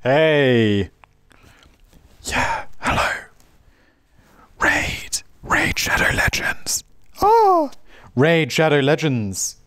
Hey. Yeah, hello. Raid Shadow Legends. Oh, Raid Shadow Legends.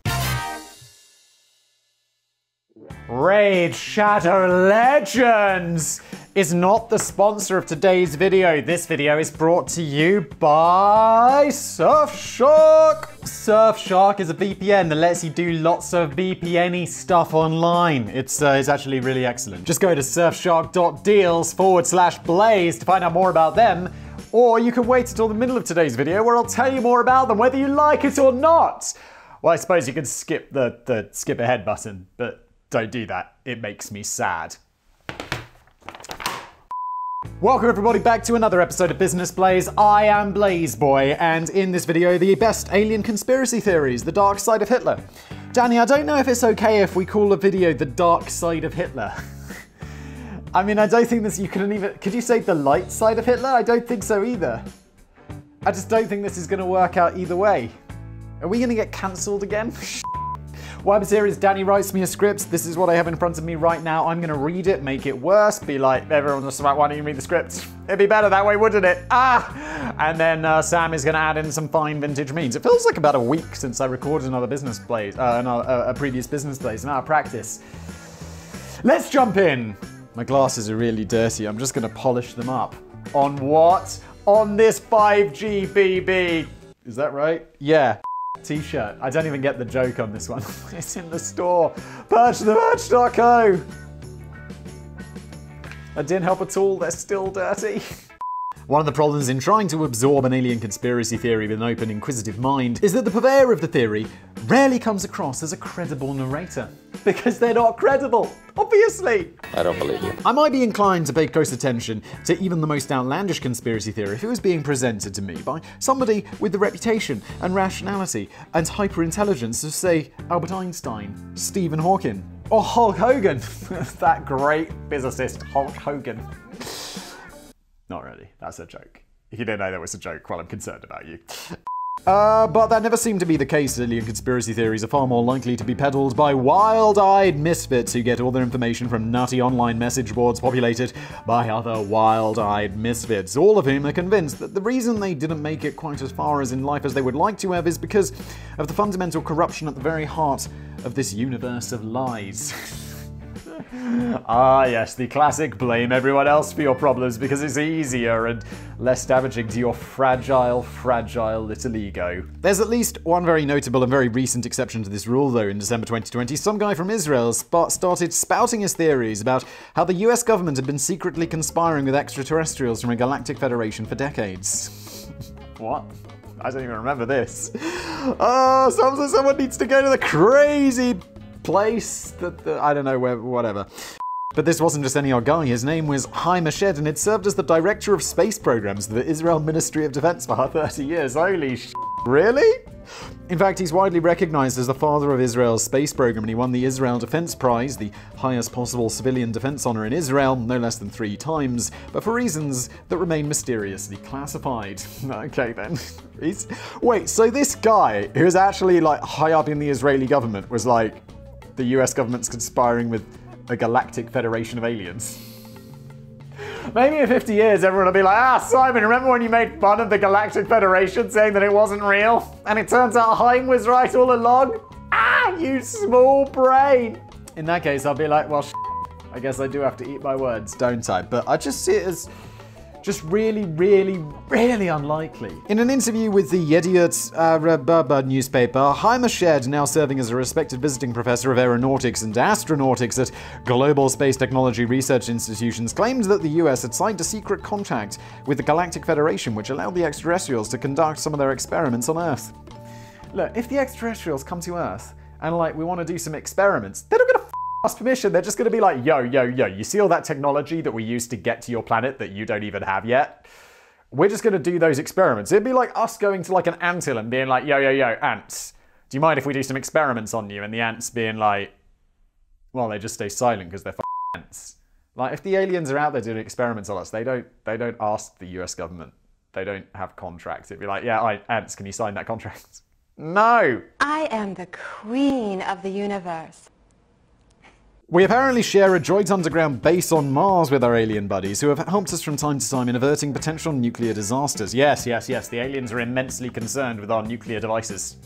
Raid Shadow Legends is not the sponsor of today's video. This video is brought to you by Surfshark. Surfshark is a VPN that lets you do lots of VPN-y stuff online. It's actually really excellent. Just go to surfshark.deals/blaze to find out more about them. Or you can wait until the middle of today's video where I'll tell you more about them, whether you like it or not. Well, I suppose you can skip the skip ahead button, but don't do that. It makes me sad. Welcome everybody back to another episode of Business Blaze. I am Blaze Boy, and in this video, the best alien conspiracy theories, the dark side of Hitler. Danny, I don't know if it's okay if we call a video the dark side of Hitler. I mean, I don't think this, you couldn't even, could you say the light side of Hitler? I don't think so either. I just don't think this is gonna work out either way. Are we gonna get cancelled again? What happens here is Danny writes me a script. This is what I have in front of me right now. I'm gonna read it, make it worse, be like, everyone's just like, why don't you read the script? It'd be better that way, wouldn't it? And then Sam is gonna add in some fine vintage memes. It feels like about a week since I recorded another Business Blaze, a previous Business Blaze, and out of practice. Let's jump in. My glasses are really dirty. I'm just gonna polish them up. On what? On this 5G BB. Is that right? Yeah. T-shirt. I don't even get the joke on this one. It's in the store. Purchthemerch.co. That didn't help at all. They're still dirty. One of the problems in trying to absorb an alien conspiracy theory with an open, inquisitive mind is that the purveyor of the theory rarely comes across as a credible narrator. Because they're not credible, obviously. I don't believe you. I might be inclined to pay close attention to even the most outlandish conspiracy theory if it was being presented to me by somebody with the reputation and rationality and hyper-intelligence of, say, Albert Einstein, Stephen Hawking, or Hulk Hogan. That great physicist, Hulk Hogan. Not really, that's a joke. If you didn't know that was a joke, well, I'm concerned about you. But that never seemed to be the case. Alien conspiracy theories are far more likely to be peddled by wild-eyed misfits who get all their information from nutty online message boards populated by other wild-eyed misfits, all of whom are convinced that the reason they didn't make it quite as far as in life as they would like to have is because of the fundamental corruption at the very heart of this universe of lies. Ah yes, the classic blame everyone else for your problems because it's easier and less damaging to your fragile, fragile little ego. There's at least one very notable and very recent exception to this rule though. In December 2020, some guy from Israel started spouting his theories about how the US government had been secretly conspiring with extraterrestrials from a galactic federation for decades. What? I don't even remember this. Oh, someone needs to go to the crazy place that I don't know where, whatever. But this wasn't just any old guy. His name was Haim Eshed, and had served as the director of space programs for the Israel Ministry of Defense for 30 years. Holy sh**. Really? In fact, he's widely recognized as the father of Israel's space program, and he won the Israel Defense Prize, the highest possible civilian defense honor in Israel, no less than 3 times, but for reasons that remain mysteriously classified. Okay then. Wait, so this guy, who was actually like high up in the Israeli government, was like, the US government's conspiring with a galactic federation of aliens. Maybe in 50 years everyone will be like, Simon, remember when you made fun of the Galactic Federation saying that it wasn't real? And it turns out Haim was right all along? You small brain. In that case, I'll be like, well, I guess I do have to eat my words, don't I? But I just see it as just really, really, really unlikely. In an interview with the Diatour newspaper, Haim Eshed, now serving as a respected visiting professor of aeronautics and astronautics at global space technology research institutions, claimed that the US had signed a secret contract with the Galactic Federation which allowed the extraterrestrials to conduct some of their experiments on Earth. Look, if the extraterrestrials come to Earth and like we want to do some experiments, they're not gonna us permission. They're just going to be like, yo, you see all that technology that we used to get to your planet that you don't even have yet? We're just going to do those experiments. It'd be like us going to like an anthill and being like, yo, ants, do you mind if we do some experiments on you? And the ants being like, well, they just stay silent because they're ants. Like, if the aliens are out there doing experiments on us, they don't ask the US government. They don't have contracts. It'd be like, yeah, ants, can you sign that contract? No. I am the queen of the universe. We apparently share a joint underground base on Mars with our alien buddies who have helped us from time to time in averting potential nuclear disasters. Yes, the aliens are immensely concerned with our nuclear devices.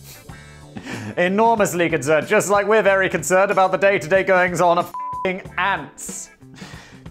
Enormously concerned, just like we're very concerned about the day-to-day goings-on of f***ing ants.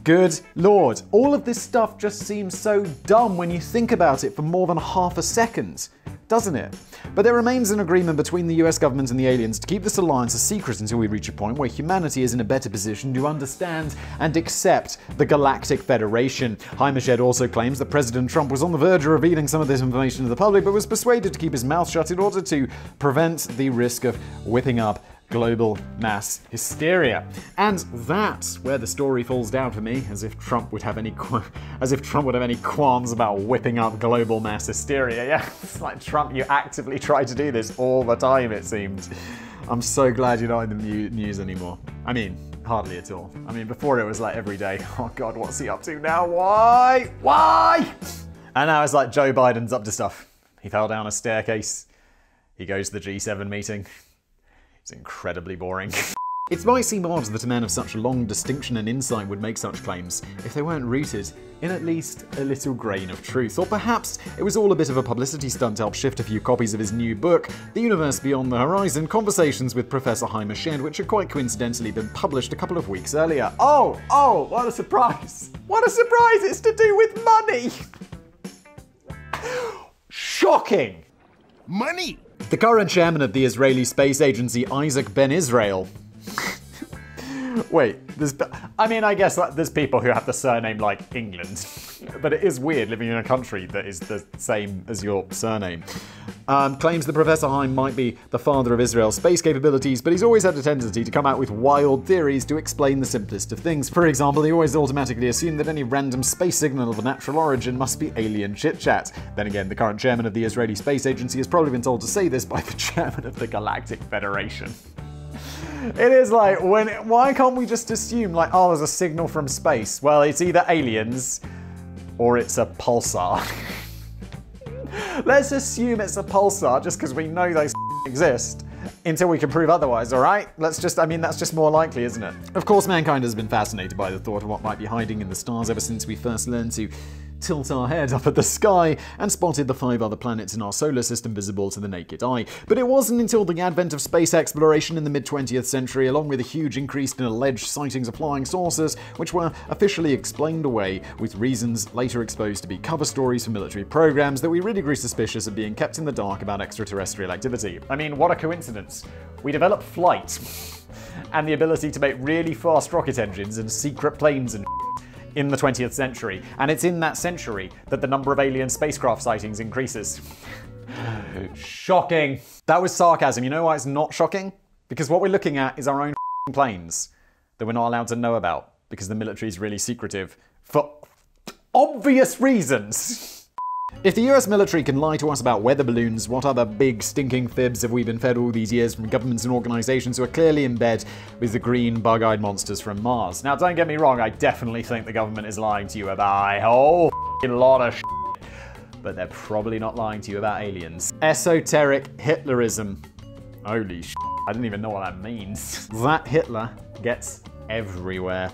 Good lord, all of this stuff just seems so dumb when you think about it for more than half a second, doesn't it? But there remains an agreement between the US government and the aliens to keep this alliance a secret until we reach a point where humanity is in a better position to understand and accept the Galactic Federation. Heimashed also claims that President Trump was on the verge of revealing some of this information to the public, but was persuaded to keep his mouth shut in order to prevent the risk of whipping up global mass hysteria. And that's where the story falls down for me, as if Trump would have any qualms about whipping up global mass hysteria. Yeah, it's like, Trump, you actively try to do this all the time, it seems. I'm so glad you're not in the news anymore. I mean, hardly at all. I mean, before it was like every day, oh God, what's he up to now? Why? And now it's like Joe Biden's up to stuff. He fell down a staircase. He goes to the G7 meeting. It's incredibly boring. It might seem odd that a man of such long distinction and insight would make such claims if they weren't rooted in at least a little grain of truth. Or perhaps it was all a bit of a publicity stunt to help shift a few copies of his new book, The Universe Beyond the Horizon, Conversations with Professor Heimashed, which had quite coincidentally been published a couple of weeks earlier. Oh, what a surprise. What a surprise, it's to do with money. Shocking. Money. The current chairman of the Israeli space agency, Isaac Ben Israel. Wait, I guess there's people who have the surname like England, but it is weird living in a country that is the same as your surname. Claims that Professor Heim might be the father of Israel's space capabilities, but he's always had a tendency to come out with wild theories to explain the simplest of things. For example, he always automatically assumed that any random space signal of a natural origin must be alien chit-chat. Then again, the current chairman of the Israeli Space Agency has probably been told to say this by the chairman of the Galactic Federation. It is like, why can't we just assume, like, oh, there's a signal from space? Well, it's either aliens or it's a pulsar. Let's assume it's a pulsar just because we know those exist until we can prove otherwise, alright? That's just more likely, isn't it? Of course, mankind has been fascinated by the thought of what might be hiding in the stars ever since we first learned to tilt our head up at the sky and spotted the 5 other planets in our solar system visible to the naked eye. But it wasn't until the advent of space exploration in the mid-20th century, along with a huge increase in alleged sightings of flying saucers, which were officially explained away with reasons later exposed to be cover stories for military programs, that we really grew suspicious of being kept in the dark about extraterrestrial activity. I mean, what a coincidence. We developed flight and the ability to make really fast rocket engines and secret planes and in the 20th century, and it's in that century that the number of alien spacecraft sightings increases. Shocking. That was sarcasm. You know why it's not shocking? Because what we're looking at is our own planes that we're not allowed to know about because the military is really secretive for obvious reasons. If the US military can lie to us about weather balloons, what other big stinking fibs have we been fed all these years from governments and organizations who are clearly in bed with the green bug-eyed monsters from Mars? Now, don't get me wrong, I definitely think the government is lying to you about a whole lot of shit, but they're probably not lying to you about aliens. Esoteric Hitlerism. Holy shit, I didn't even know what that means. That Hitler gets everywhere.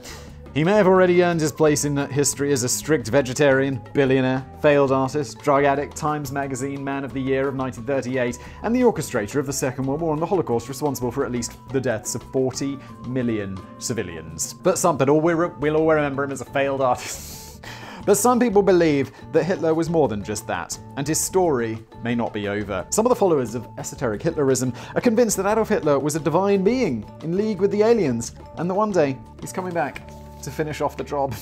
He may have already earned his place in history as a strict vegetarian, billionaire, failed artist, drug addict, Times Magazine Man of the Year of 1938, and the orchestrator of the Second World War and the Holocaust, responsible for at least the deaths of 40 million civilians. But we'll all remember him as a failed artist. But some people believe that Hitler was more than just that, and his story may not be over. Some of the followers of esoteric Hitlerism are convinced that Adolf Hitler was a divine being in league with the aliens, and that one day he's coming back to finish off the job.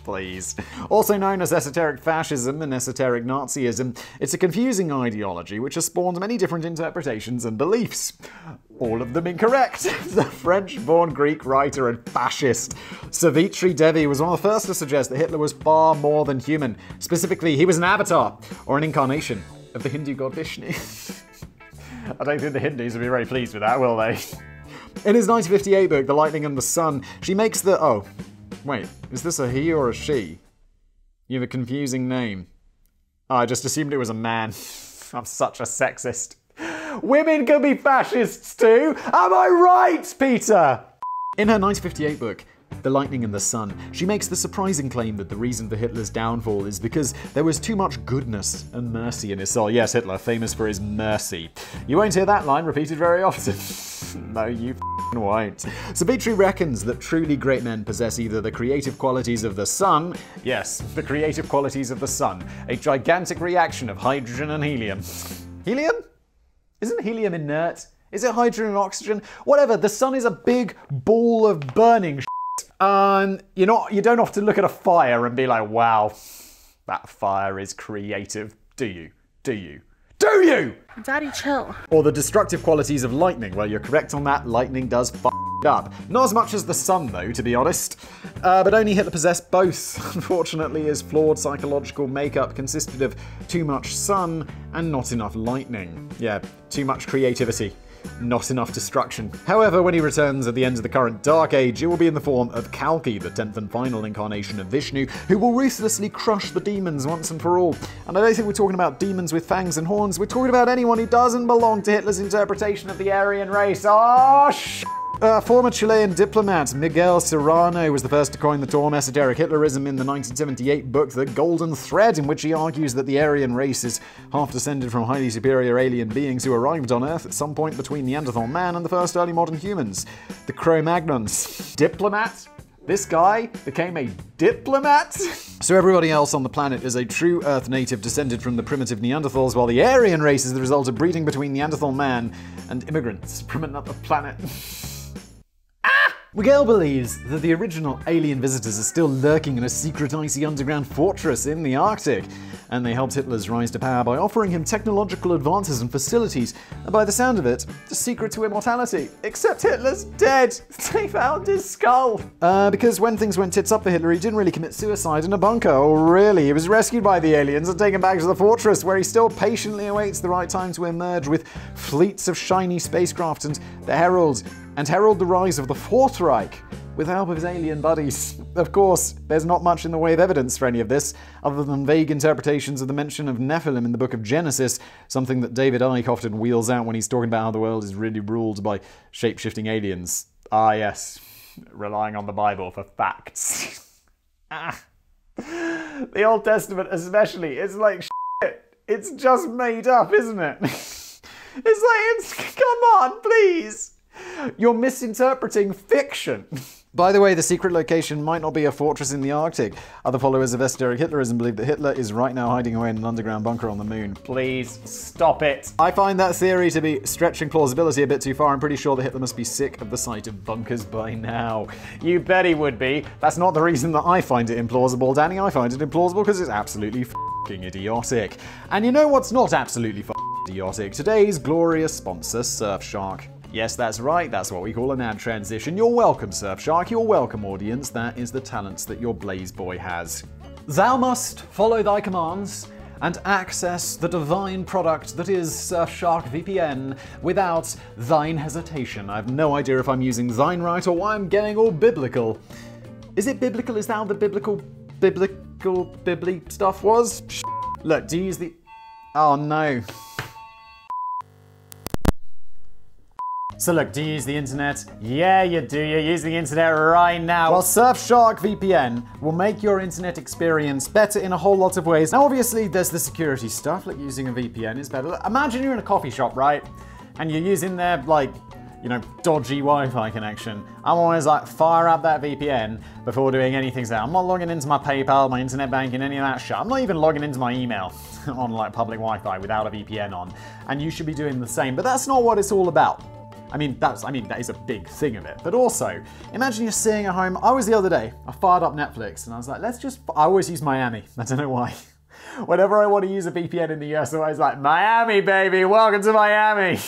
Please. Also known as esoteric fascism and esoteric Nazism, it's a confusing ideology which has spawned many different interpretations and beliefs. All of them incorrect. The French-born Greek writer and fascist Savitri Devi was one of the first to suggest that Hitler was far more than human. Specifically, he was an avatar, or an incarnation, of the Hindu god Vishnu. I don't think the Hindus will be very pleased with that, will they? In his 1958 book, The Lightning and the Sun, she makes the... Oh, wait, is this a he or a she? You have a confusing name. Oh, I just assumed it was a man. I'm such a sexist. Women can be fascists too! Am I right, Peter? In her 1958 book, The Lightning and the Sun, she makes the surprising claim that the reason for Hitler's downfall is because there was too much goodness and mercy in his soul. Yes, Hitler, famous for his mercy. You won't hear that line repeated very often. No, you won't. Savitri reckons that truly great men possess either the creative qualities of the sun, yes, the creative qualities of the sun, a gigantic reaction of hydrogen and helium. Helium? Isn't helium inert? Is it hydrogen and oxygen? Whatever, the sun is a big ball of burning shit. You don't have to look at a fire and be like, wow, that fire is creative. Do you? Do you? Do you? Daddy, chill. Or the destructive qualities of lightning. Well, you're correct on that. Lightning does f*** up. Not as much as the sun, though, to be honest. But only Hitler possessed both. Unfortunately, his flawed psychological makeup consisted of too much sun and not enough lightning. Yeah, too much creativity. Not enough destruction. However, when he returns at the end of the current Dark Age, it will be in the form of Kalki, the 10th and final incarnation of Vishnu, who will ruthlessly crush the demons once and for all. And I don't think we're talking about demons with fangs and horns, we're talking about anyone who doesn't belong to Hitler's interpretation of the Aryan race. Oh, former Chilean diplomat Miguel Serrano was the first to coin the term esoteric Hitlerism in the 1978 book The Golden Thread, in which he argues that the Aryan race is half descended from highly superior alien beings who arrived on Earth at some point between Neanderthal man and the first early modern humans, the Cro-Magnons. Diplomat? This guy became a diplomat? So everybody else on the planet is a true Earth native descended from the primitive Neanderthals, while the Aryan race is the result of breeding between Neanderthal man and immigrants from another planet. Miguel believes that the original alien visitors are still lurking in a secret icy underground fortress in the Arctic, and they helped Hitler's rise to power by offering him technological advances and facilities, and by the sound of it, the secret to immortality. Except Hitler's dead! They found his skull! Because when things went tits up for Hitler, he didn't really commit suicide in a bunker. Oh really? He was rescued by the aliens and taken back to the fortress, where he still patiently awaits the right time to emerge with fleets of shiny spacecraft and herald the rise of the Fourth Reich with the help of his alien buddies. Of course, there's not much in the way of evidence for any of this, other than vague interpretations of the mention of Nephilim in the book of Genesis, something that David Icke often wheels out when he's talking about how the world is really ruled by shape-shifting aliens. Ah yes, relying on the Bible for facts. The Old Testament especially, it's like shit. It's just made up, isn't it? Come on, please. You're misinterpreting fiction. By the way, the secret location might not be a fortress in the Arctic. Other followers of esoteric Hitlerism believe that Hitler is right now hiding away in an underground bunker on the moon. Please, stop it. I find that theory to be stretching plausibility a bit too far. I'm pretty sure that Hitler must be sick of the sight of bunkers by now. You bet he would be. That's not the reason that I find it implausible, Danny. I find it implausible because it's absolutely f***ing idiotic. And you know what's not absolutely f***ing idiotic? Today's glorious sponsor, Surfshark. Yes, that's right, that's what we call an ad transition. You're welcome, Surfshark, you're welcome, audience. That is the talents that your Blaze Boy has. Thou must follow thy commands and access the divine product that is Surfshark VPN without thine hesitation. I have no idea if I'm using thine right or why I'm getting all biblical. Is it biblical? Is that how the biblical stuff was? Look, do you use the... Oh no. So look, do you use the internet? Yeah, you do. You use the internet right now. Well, Surfshark VPN will make your internet experience better in a whole lot of ways. Now, obviously, there's the security stuff, like using a VPN is better. Imagine you're in a coffee shop, right? And you're using their, like, you know, dodgy Wi-Fi connection. I'm always like, fire up that VPN before doing anything. So I'm not logging into my PayPal, my internet banking, any of that shit. I'm not even logging into my email on, like, public Wi-Fi without a VPN on. And you should be doing the same. But that's not what it's all about. I mean, that is a big thing of it. But also, imagine you're sitting at home. I was the other day, I fired up Netflix and I was like, I always use Miami. I don't know why. Whenever I want to use a VPN in the US, I'm always like, Miami, baby, welcome to Miami.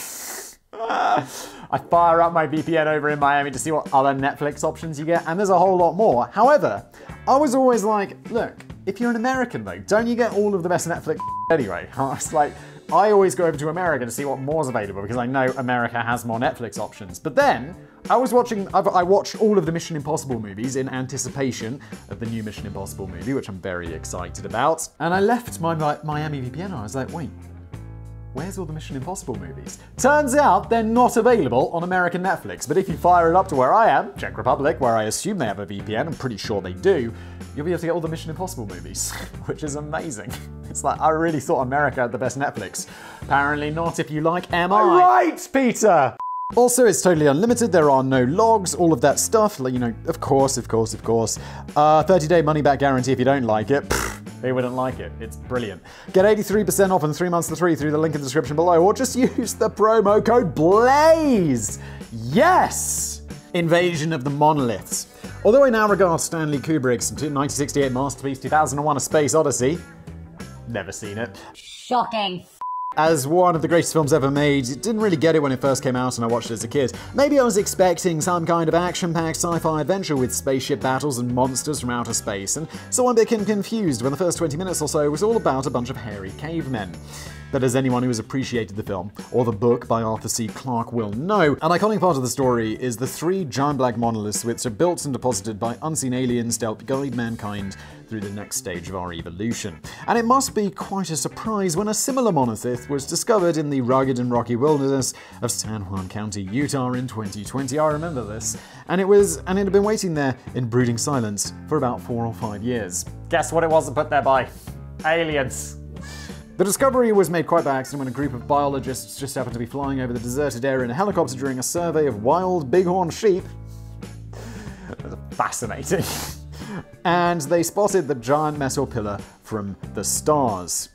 I fire up my VPN over in Miami to see what other Netflix options you get, and there's a whole lot more. However, I was always like, look, if you're an American though, don't you get all of the best Netflix anyway? It's like, I always go over to America to see what more's available because I know America has more Netflix options. But then, I watched all of the Mission Impossible movies in anticipation of the new Mission Impossible movie, which I'm very excited about. And I left my Miami VPN. I was like, wait, where's all the Mission Impossible movies? Turns out they're not available on American Netflix, but if you fire it up to where I am, Czech Republic, where I assume they have a VPN, I'm pretty sure they do, you'll be able to get all the Mission Impossible movies, which is amazing. It's like, I really thought America had the best Netflix. Apparently not if you like MI. Right, Peter! Also, it's totally unlimited, there are no logs, all of that stuff, like, you know, of course. 30-day money-back guarantee if you don't like it. Who wouldn't like it? It's brilliant. Get 83% off and 3 months for free through the link in the description below, or just use the promo code BLAZE! Yes! Invasion of the Monoliths. Although I now regard Stanley Kubrick's 1968 masterpiece 2001: A Space Odyssey, never seen it, shocking, as one of the greatest films ever made, didn't really get it when it first came out and I watched it as a kid. Maybe I was expecting some kind of action-packed sci-fi adventure with spaceship battles and monsters from outer space, and so I became confused when the first 20 minutes or so was all about a bunch of hairy cavemen. But as anyone who has appreciated the film, or the book by Arthur C. Clarke will know, an iconic part of the story is the 3 giant black monoliths which are built and deposited by unseen aliens to help guide mankind through the next stage of our evolution. And it must be quite a surprise when a similar monolith was discovered in the rugged and rocky wilderness of San Juan County, Utah in 2020. I remember this. And it had been waiting there in brooding silence for about 4 or 5 years. Guess what it wasn't put there by? Aliens. The discovery was made quite by accident when a group of biologists just happened to be flying over the deserted area in a helicopter during a survey of wild bighorn sheep. Fascinating. And they spotted the giant metal pillar from the stars.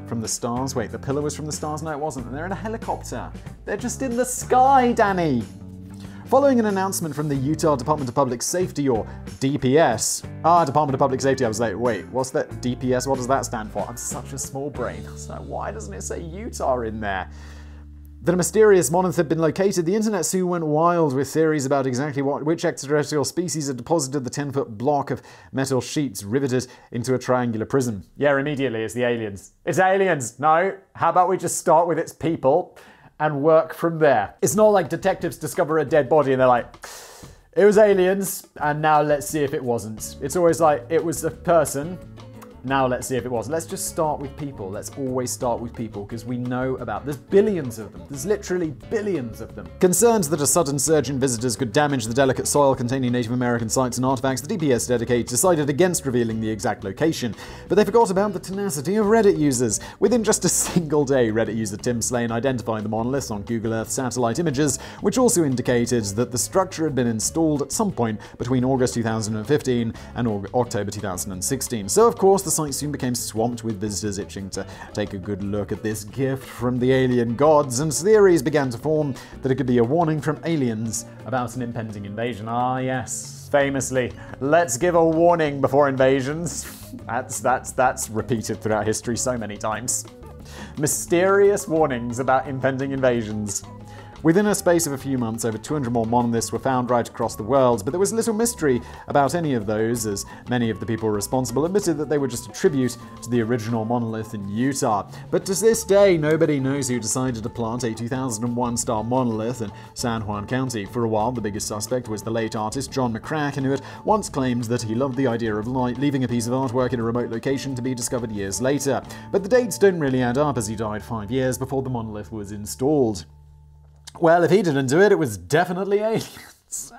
From the stars? Wait, the pillar was from the stars? No, it wasn't. And they're in a helicopter. They're just in the sky, Danny! Following an announcement from the Utah Department of Public Safety, or DPS. Department of Public Safety, I was like, wait, what's that? DPS, what does that stand for? I'm such a small brain. I was like, why doesn't it say Utah in there? That a mysterious monolith had been located, the internet soon went wild with theories about exactly which extraterrestrial species had deposited the 10-foot block of metal sheets riveted into a triangular prism. Yeah, immediately it's the aliens. It's aliens! No, how about we just start with its people and work from there? It's not like detectives discover a dead body and they're like, it was aliens, and now let's see if it wasn't. It's always like, it was a person, now let's see if it was. Let's just start with people. Let's always start with people, because we know about... There's billions of them. There's literally billions of them. Concerned that a sudden surge in visitors could damage the delicate soil containing Native American sites and artifacts, the DPS dedicated decided against revealing the exact location. But they forgot about the tenacity of Reddit users. Within just a single day, Reddit user Tim Slane identified the monoliths on Google Earth satellite images, which also indicated that the structure had been installed at some point between August 2015 and October 2016. So, of course, the site soon became swamped with visitors itching to take a good look at this gift from the alien gods, and theories began to form that it could be a warning from aliens about an impending invasion. Ah, yes, famously, let's give a warning before invasions. That's repeated throughout history so many times. Mysterious warnings about impending invasions. Within a space of a few months, over 200 more monoliths were found right across the world, but there was little mystery about any of those, as many of the people responsible admitted that they were just a tribute to the original monolith in Utah. But to this day, nobody knows who decided to plant a 2001-style monolith in San Juan County. For a while, the biggest suspect was the late artist John McCracken, who had once claimed that he loved the idea of leaving a piece of artwork in a remote location to be discovered years later. But the dates don't really add up, as he died 5 years before the monolith was installed. Well, if he didn't do it, it was definitely aliens.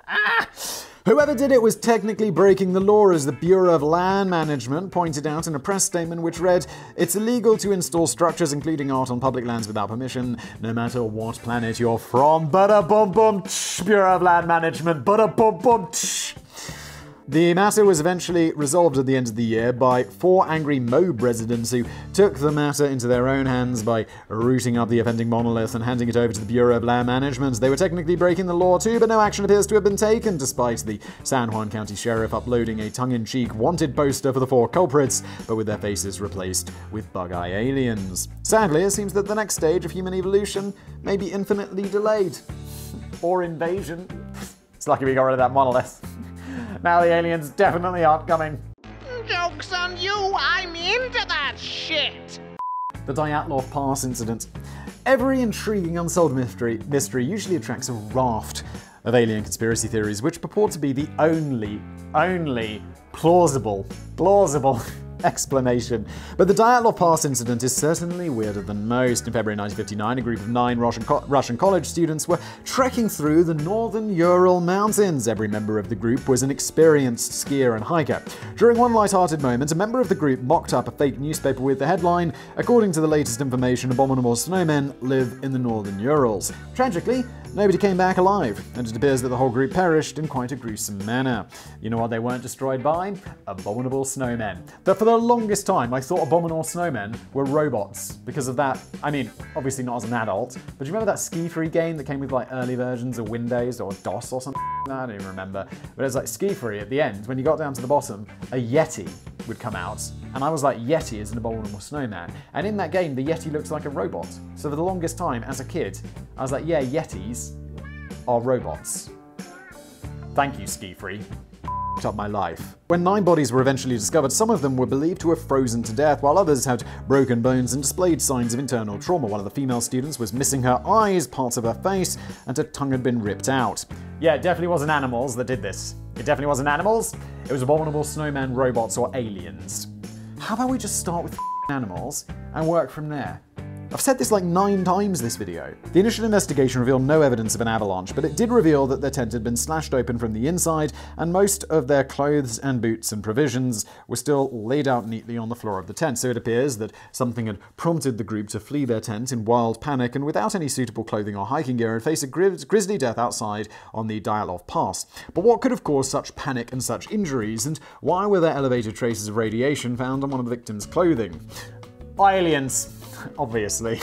Whoever did it was technically breaking the law, as the Bureau of Land Management pointed out in a press statement which read, "It's illegal to install structures including art on public lands without permission, no matter what planet you're from." Bada-bum-bum, Bureau of Land Management, bada-bum-bum, The matter was eventually resolved at the end of the year by 4 angry Moab residents who took the matter into their own hands by rooting up the offending monolith and handing it over to the Bureau of Land Management. They were technically breaking the law too, but no action appears to have been taken, despite the San Juan County Sheriff uploading a tongue-in-cheek wanted poster for the 4 culprits, but with their faces replaced with bug-eye aliens. Sadly, it seems that the next stage of human evolution may be infinitely delayed. Or invasion. It's lucky we got rid of that monolith. Now the aliens definitely aren't coming. Joke's on you, I'm into that shit! The Diatour Pass incident. Every intriguing unsolved mystery usually attracts a raft of alien conspiracy theories, which purport to be the only plausible explanation. But the Diatour Pass incident is certainly weirder than most. In February 1959, a group of 9 Russian college students were trekking through the northern Ural Mountains. Every member of the group was an experienced skier and hiker. During one light-hearted moment, a member of the group mocked up a fake newspaper with the headline, "According to the latest information, abominable snowmen live in the northern Urals." Tragically, nobody came back alive, and it appears that the whole group perished in quite a gruesome manner. You know what they weren't destroyed by? Abominable snowmen. But for the longest time, I thought abominable snowmen were robots. Because of that, I mean, obviously not as an adult, but do you remember that Ski Free game that came with like early versions of Windows or DOS or something? I don't even remember. But it was like Ski Free at the end, when you got down to the bottom, a Yeti would come out. And I was like, Yeti is an abominable snowman. And in that game, the Yeti looks like a robot. So for the longest time, as a kid, I was like, yeah, Yetis are robots. Thank you, Ski Free. Up my life. When 9 bodies were eventually discovered, some of them were believed to have frozen to death, while others had broken bones and displayed signs of internal trauma. One of the female students was missing her eyes, parts of her face, and her tongue had been ripped out. Yeah, it definitely wasn't animals that did this. It definitely wasn't animals. It was abominable snowman robots or aliens. How about we just start with animals and work from there? I've said this like 9 times this video. The initial investigation revealed no evidence of an avalanche, but it did reveal that their tent had been slashed open from the inside, and most of their clothes and boots and provisions were still laid out neatly on the floor of the tent. So it appears that something had prompted the group to flee their tent in wild panic, and without any suitable clothing or hiking gear, and face a grisly death outside on the Diatour Pass. But what could have caused such panic and such injuries, and why were there elevated traces of radiation found on one of the victims' clothing? Aliens. Obviously.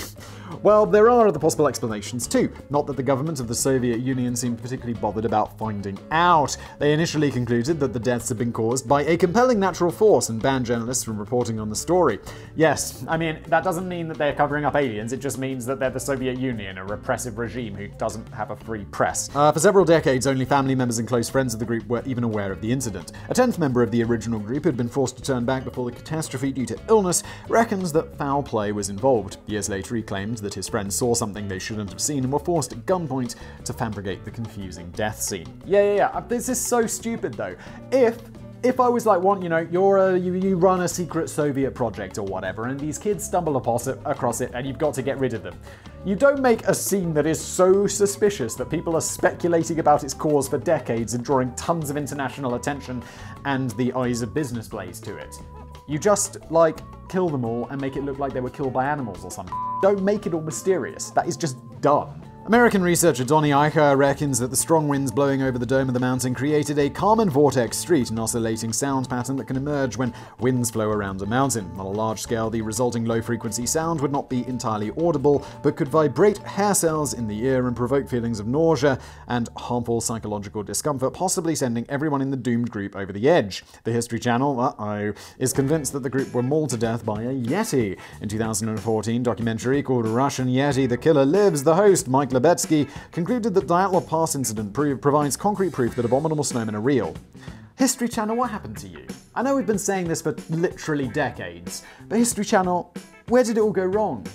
Well, there are other possible explanations too. Not that the government of the Soviet Union seemed particularly bothered about finding out. They initially concluded that the deaths had been caused by a compelling natural force and banned journalists from reporting on the story. Yes, I mean, that doesn't mean that they're covering up aliens, it just means that they're the Soviet Union, a repressive regime who doesn't have a free press. For several decades, only family members and close friends of the group were even aware of the incident. A 10th member of the original group, who had been forced to turn back before the catastrophe due to illness, reckons that foul play was involved. Years later, he claimed that his friends saw something they shouldn't have seen and were forced at gunpoint to fabricate the confusing death scene. Yeah. This is so stupid though. If I was like, you know, you run a secret Soviet project or whatever, and these kids stumble across it, and you've got to get rid of them. You don't make a scene that is so suspicious that people are speculating about its cause for decades and drawing tons of international attention and the eyes of business blazed to it. You just, like, kill them all and make it look like they were killed by animals or something. Don't make it all mysterious. That is just dumb. American researcher Donnie Eicher reckons that the strong winds blowing over the dome of the mountain created a Kármán vortex street, an oscillating sound pattern that can emerge when winds flow around a mountain. On a large scale, the resulting low-frequency sound would not be entirely audible, but could vibrate hair cells in the ear and provoke feelings of nausea and harmful psychological discomfort, possibly sending everyone in the doomed group over the edge. The History Channel, is convinced that the group were mauled to death by a Yeti. In 2014, documentary called Russian Yeti, The Killer Lives, the host, Mike Lebetsky, concluded that Diatour Pass incident provides concrete proof that abominable snowmen are real. History Channel, what happened to you? I know we've been saying this for literally decades, but History Channel, where did it all go wrong?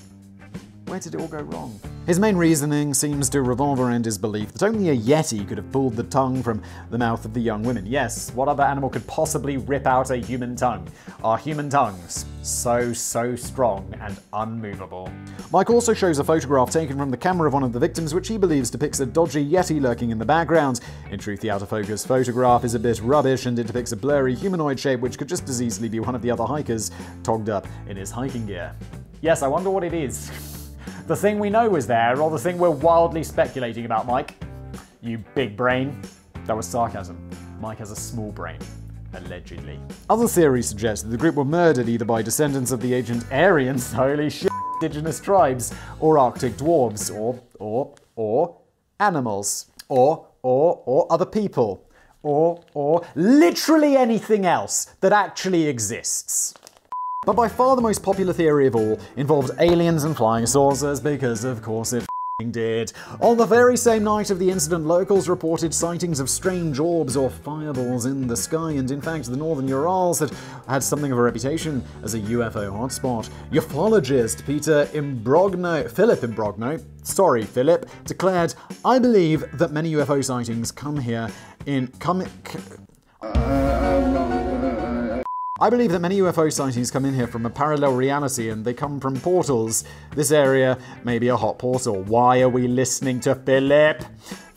Where did it all go wrong? His main reasoning seems to revolve around his belief that only a Yeti could have pulled the tongue from the mouth of the young women. Yes, what other animal could possibly rip out a human tongue? Are human tongues so strong and unmovable? Mike also shows a photograph taken from the camera of one of the victims, which he believes depicts a dodgy Yeti lurking in the background. In truth, the out-of-focus photograph is a bit rubbish, and it depicts a blurry humanoid shape which could just as easily be one of the other hikers togged up in his hiking gear. Yes, I wonder what it is. The thing we know is there, or the thing we're wildly speculating about, Mike? You big brain. That was sarcasm. Mike has a small brain. Allegedly. Other theories suggest that the group were murdered either by descendants of the ancient Aryans, holy shit, indigenous tribes, or Arctic dwarves, or animals, or other people, or literally anything else that actually exists. But by far the most popular theory of all involved aliens and flying saucers, because of course it did. On the very same night of the incident, locals reported sightings of strange orbs or fireballs in the sky, and in fact the northern Urals had something of a reputation as a UFO hotspot. Ufologist Philip Imbrogno, declared, "I believe that many UFO sightings come here in I believe that many UFO sightings come in here from a parallel reality and they come from portals. This area may be a hot portal. Why are we listening to Philip?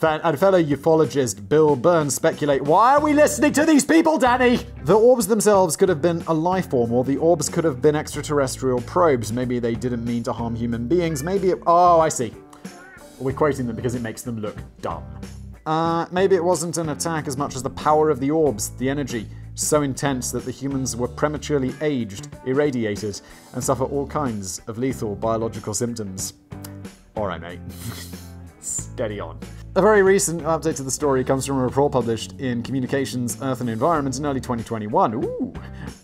And fellow ufologist Bill Burns speculate, why are we listening to these people, Danny? The orbs themselves could have been a life form, or the orbs could have been extraterrestrial probes. Maybe they didn't mean to harm human beings. Maybe oh, I see. We're quoting them because it makes them look dumb. Maybe it wasn't an attack as much as the power of the orbs, the energy, so intense that the humans were prematurely aged, irradiated, and suffer all kinds of lethal biological symptoms. Alright, mate. Steady on. A very recent update to the story comes from a report published in Communications, Earth and Environment in early 2021. Ooh,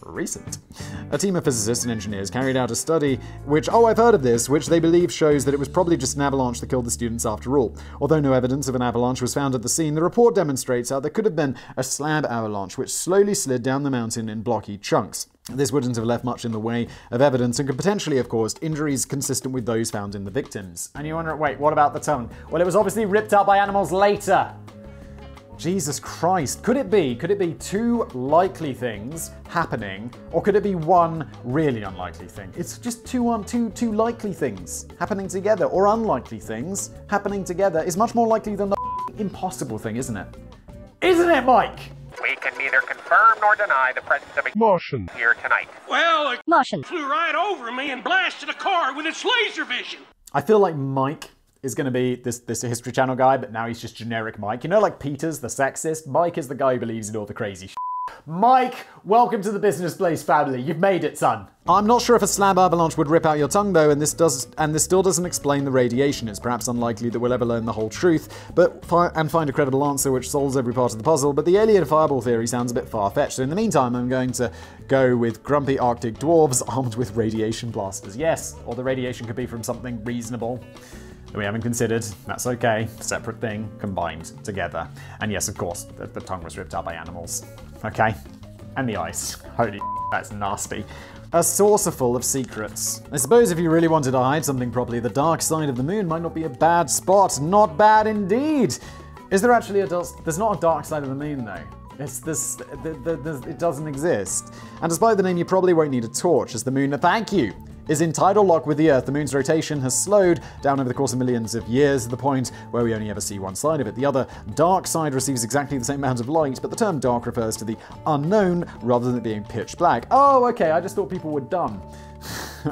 recent. A team of physicists and engineers carried out a study which, oh, I've heard of this, which they believe shows that it was probably just an avalanche that killed the students after all. Although no evidence of an avalanche was found at the scene, the report demonstrates how there could have been a slab avalanche which slowly slid down the mountain in blocky chunks. This wouldn't have left much in the way of evidence and could potentially have caused injuries consistent with those found in the victims. And you wonder, wait, what about the tongue? Well, it was obviously ripped out by animals later. Jesus Christ. Could it be two likely things happening, or could it be one really unlikely thing? It's just two likely things happening together, or unlikely things happening together is much more likely than the impossible thing, isn't it? Isn't it, Mike? We can neither confirm nor deny the presence of a Martian here tonight. Well, a Martian flew right over me and blasted a car with its laser vision. I feel like Mike is going to be this History Channel guy, but now he's just generic Mike. You know, like Peter's the sexist? Mike is the guy who believes in all the crazy shit. Mike, welcome to the Business Place family. You've made it, son. I'm not sure if a slab avalanche would rip out your tongue, though, and this still doesn't explain the radiation. It's perhaps unlikely that we'll ever learn the whole truth, and find a credible answer which solves every part of the puzzle. But the alien fireball theory sounds a bit far-fetched. So in the meantime, I'm going to go with grumpy Arctic dwarves armed with radiation blasters. Yes, or the radiation could be from something reasonable that we haven't considered. That's okay. Separate thing, combined together. And yes, of course, the tongue was ripped out by animals. Okay? And the ice. Holy that's nasty. A saucer full of secrets. I suppose if you really wanted to hide something properly, the dark side of the moon might not be a bad spot. Not bad indeed. Is there actually there's not a dark side of the moon, though. It doesn't exist. And despite the name, you probably won't need a torch, as the moon, thank you, is in tidal lock with the Earth. The moon's rotation has slowed down over the course of millions of years to the point where we only ever see one side of it. The other, dark side, receives exactly the same amount of light, but the term dark refers to the unknown rather than it being pitch black. Oh, okay, I just thought people were dumb.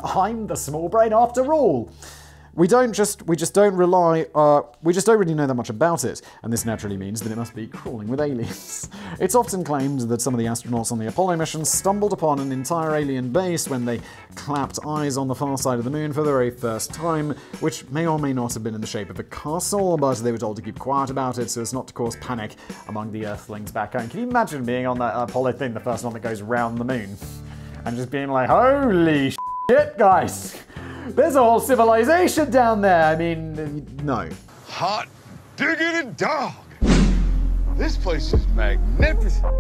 I'm the small brain after all. We just don't really know that much about it, and this naturally means that it must be crawling with aliens. It's often claimed that some of the astronauts on the Apollo mission stumbled upon an entire alien base when they clapped eyes on the far side of the moon for the very first time, which may or may not have been in the shape of a castle, but they were told to keep quiet about it so as not to cause panic among the Earthlings back home. Can you imagine being on that Apollo thing, the first one that goes round the moon, and just being like, holy shit, guys! There's a whole civilization down there. I mean, no. Hot diggity dog. This place is magnificent.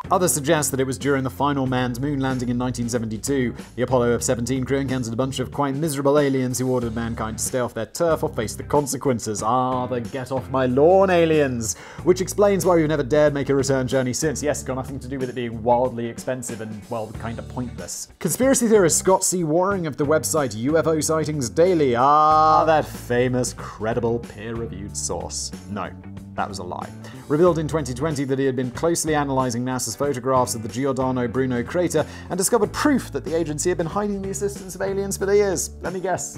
Others suggest that it was during the final manned moon landing in 1972. The Apollo 17 crew encountered a bunch of quite miserable aliens who ordered mankind to stay off their turf or face the consequences. Ah, the get off my lawn aliens. Which explains why we've never dared make a return journey since. Yes, got nothing to do with it being wildly expensive and, well, kind of pointless. Conspiracy theorist Scott C. Waring of the website UFO Sightings Daily. Ah, that famous, credible, peer-reviewed source. No. That was a lie. Revealed in 2020 that he had been closely analysing NASA's photographs of the Giordano Bruno crater and discovered proof that the agency had been hiding the existence of aliens for years. Let me guess.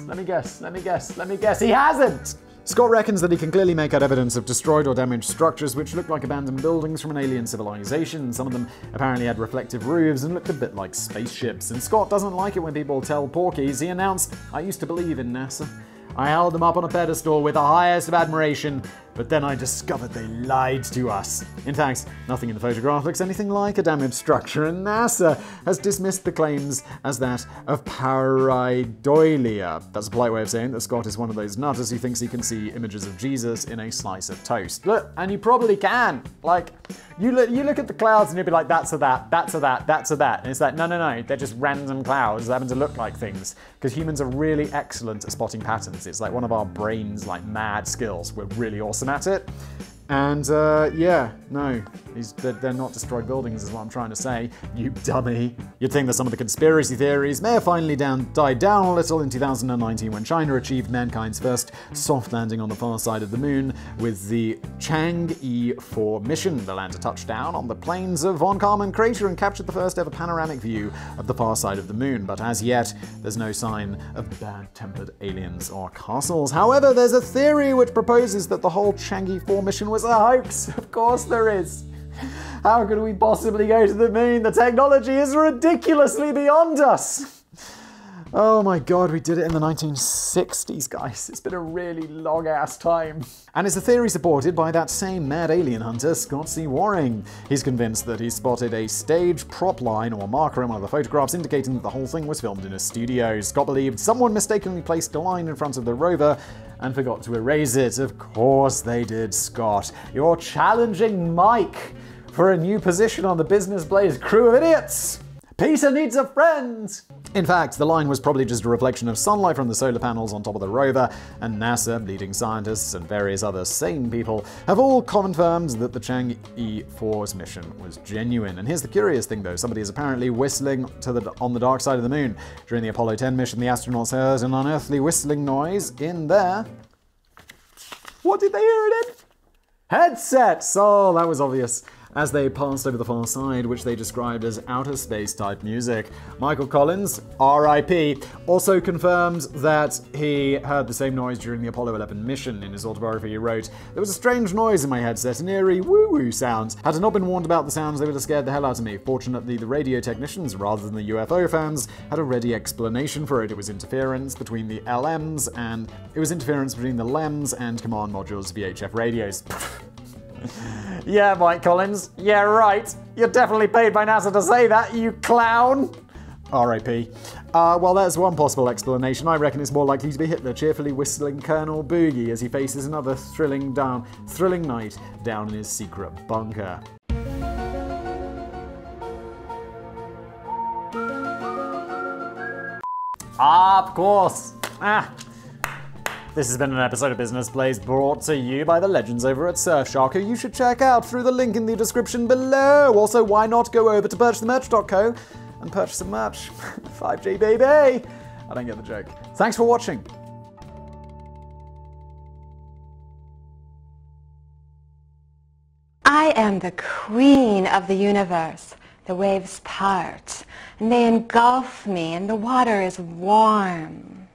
He hasn't! Scott reckons that he can clearly make out evidence of destroyed or damaged structures which look like abandoned buildings from an alien civilization. Some of them apparently had reflective roofs and looked a bit like spaceships. And Scott doesn't like it when people tell porkies. He announced, "I used to believe in NASA. I held them up on a pedestal with the highest of admiration, but then I discovered they lied to us." In fact, nothing in the photograph looks anything like a damaged structure, and NASA has dismissed the claims as that of pareidolia. That's a polite way of saying that Scott is one of those nutters who thinks he can see images of Jesus in a slice of toast. Look, and you probably can. Like, you look at the clouds and you'll be like, that's a that, that's a that, that's a that. And it's like, no, they're just random clouds that happen to look like things. Because humans are really excellent at spotting patterns. It's like one of our brain's like mad skills. We're really awesome at it. And yeah, no, they're not destroyed buildings is what I'm trying to say, you dummy. You'd think that some of the conspiracy theories may have finally died down a little in 2019 when China achieved mankind's first soft landing on the far side of the moon with the Chang'e 4 mission. The lander touched down on the plains of Von Karman Crater and captured the first ever panoramic view of the far side of the moon, but as yet, there's no sign of bad-tempered aliens or castles. However, there's a theory which proposes that the whole Chang'e 4 mission was a hoax. Of course there is. How could we possibly go to the moon? The technology is ridiculously beyond us. Oh my god, we did it in the 1960s, guys. It's been a really long-ass time. And it's a theory supported by that same mad alien hunter, Scott C. Waring. He's convinced that he spotted a stage prop line or marker in one of the photographs indicating that the whole thing was filmed in a studio. Scott believed someone mistakenly placed a line in front of the rover and forgot to erase it. Of course they did, Scott. You're challenging Mike for a new position on the Business Blaze crew of idiots. Peter needs a friend! In fact, the line was probably just a reflection of sunlight from the solar panels on top of the rover, and NASA, leading scientists, and various other sane people have all confirmed that the Chang'e 4's mission was genuine. And here's the curious thing though, somebody is apparently whistling on the dark side of the moon. During the Apollo 10 mission, the astronauts heard an unearthly whistling noise in their... What did they hear it in? Headsets! Oh, that was obvious. As they passed over the far side, which they described as outer space type music. Michael Collins, R.I.P., also confirmed that he heard the same noise during the Apollo 11 mission. In his autobiography, he wrote, "There was a strange noise in my headset, an eerie woo-woo sound. Had I not been warned about the sounds, they would have scared the hell out of me. Fortunately, the radio technicians, rather than the UFO fans, had a ready explanation for it. It was interference between the LEMs and command modules VHF radios." Yeah, Mike Collins. Yeah, right. You're definitely paid by NASA to say that, you clown. R.I.P. Well, there's one possible explanation. I reckon it's more likely to be Hitler cheerfully whistling Colonel Boogie as he faces another thrilling night down in his secret bunker. Of course. This has been an episode of Business Blaze brought to you by the legends over at Surfshark, who you should check out through the link in the description below. Also, why not go over to purchasethemerch.co and purchase some merch? 5G baby! I don't get the joke. Thanks for watching. I am the queen of the universe. The waves part, and they engulf me, and the water is warm.